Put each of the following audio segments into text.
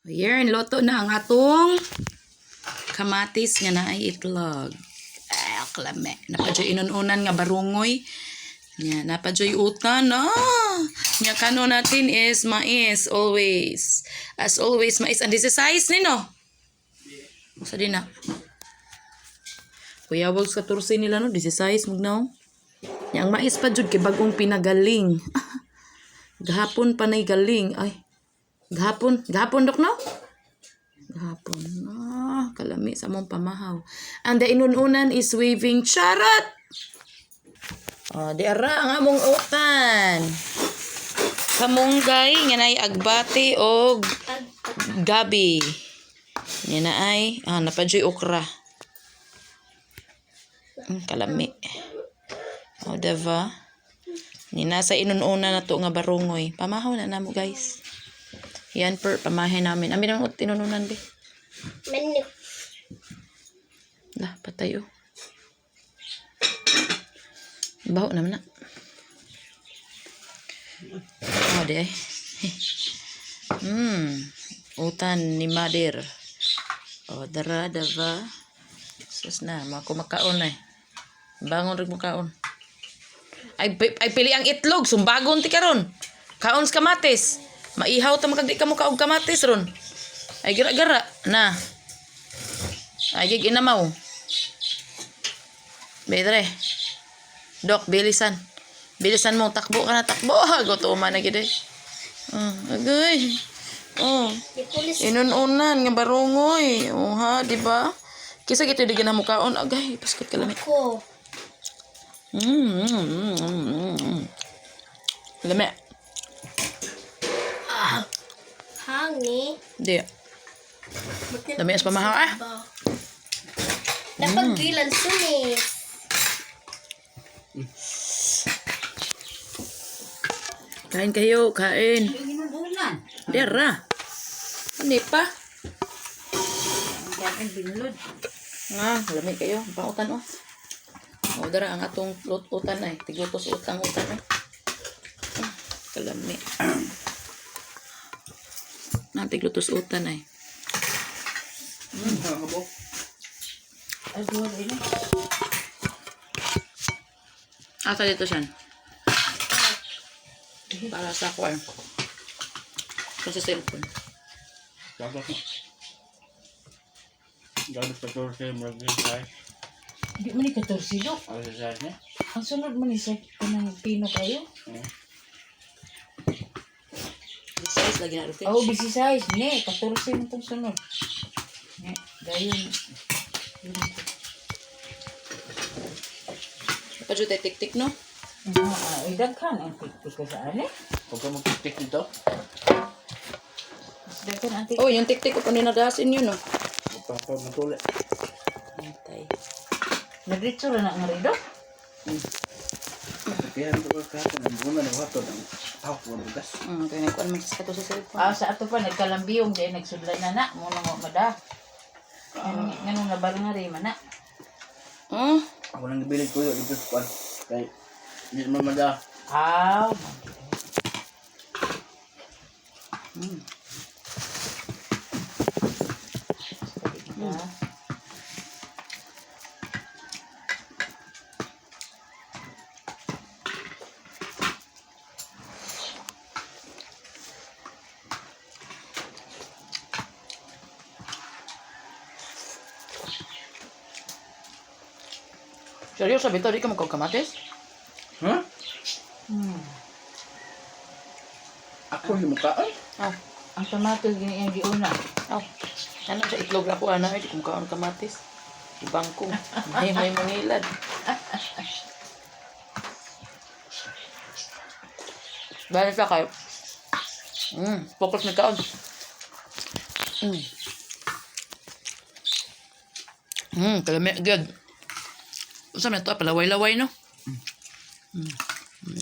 Ayan, loto na ang atong kamatis nga na ay itlog. Klame. Napadyoy inununan nga barungoy. Yan, napadyoy utan. Nga kano natin is mais always. As always, mais. And this is size nino. Sa din na. Kuya wag sa tursi nila no, this is size magnaw. Yang mais pa jud kay bagong pinagaling. Gahapon pa nay galing. Ay. Gahapon dok no? Gahapon. Kalami sa mong pamahaw. And the inununan is waving charot. Di ara ang among utan. Kamunggay nga nay agbati og gabi. Nga na ay napadyoy okra. Kalami. Diba? Ni nasa inununan na to nga barungoy. Pamahaw na namo guys. Yan per pamahay namin. Amin ang tinununan be. Menu. Lah, patay oh. Baho naman na. Di ay. Utan ni Madir. Dara. Sus na, makumakaon eh. Bangon rin mo kaon. Ay pili ang itlog. Sumbagon ti karon. Kaon sa kamatis. Maihaw ta makagdi ka mo kaog kamatis ron. Ay gara-gara na. Ay gig inamaw. Bedre. Dok bilisan. Bilisan mo takbo ka na takbo. Gutuman na gid eh. Agay. Inununan nga barungoy. Ha, di ba? Kisa gito di gina mo kaon. Agay, paskot ka lang. Ko. Lame. Hangi. Di. Lame as pamahaw Dapat bilan sunis. Kain kayo, kain. Dera. Ano pa? Ang binulod. Lami kayo. Pautan oh. Dara ang atong lututan ay. Tiglutos utang ay. Kalami. Tiglutos utan ay. Ay, buwan rin. Asa dito siya? Para sa kwan. Sa cellphone. Gabos 14 mag-size. Hindi mo ni 14 dok. Ano sa size niya? Ang sunod mo ni sa kanang pino kayo. Size lagi na rin. Oo, busy size. Ne, 14 mo itong sunod. Ne, gayon. Padyo tayo tik-tik no? Daghan ang tik-tik ko sa ane. Huwag ka mag-tik dito. Daghan ang tik-tik. Oh, yung tik-tik ko pa ninadasin yun no? Huwag ka matuli. Antay. Nagritso na nga rin dok. Kaya ito ka kahapon. Ang muna na wato ng tawag ko bugas. Kaya nagkuhan man sa sa cellphone. Sa ato pa, nagkalambiyong dahil nagsudlan na. Muna mo mada. Ganun na bala nga rin man na. Ako nang gibilig ko yun. Dito sa kwan. Kaya hindi naman mada. Seryoso, Bito, di ka magkakamatis? Ha? Ako yung mukha ay. Ang tomato yung giuna. Ano sa itlog na ko, di ko makaon kamatis. Ibang ko. May mangilad. Balik na kayo. Focus na kaon. Kalami, good. Saan na ito? Palaway-laway, no?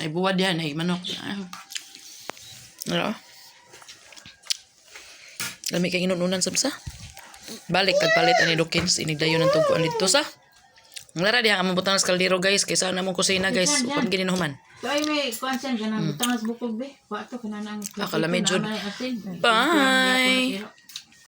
Ay buwad yan, ay manok. Ano? Lami kang inununan sa balik kagpalit ani Dawkins inigdayon ng tungkuan dito sa ngara diha ang mabutang sa kaldero guys kaysa na mong kusina guys upan gini nahuman. Kaya may kuansan ganang butang as bukog be. Wa to kana nang. Akala medyo. Bye.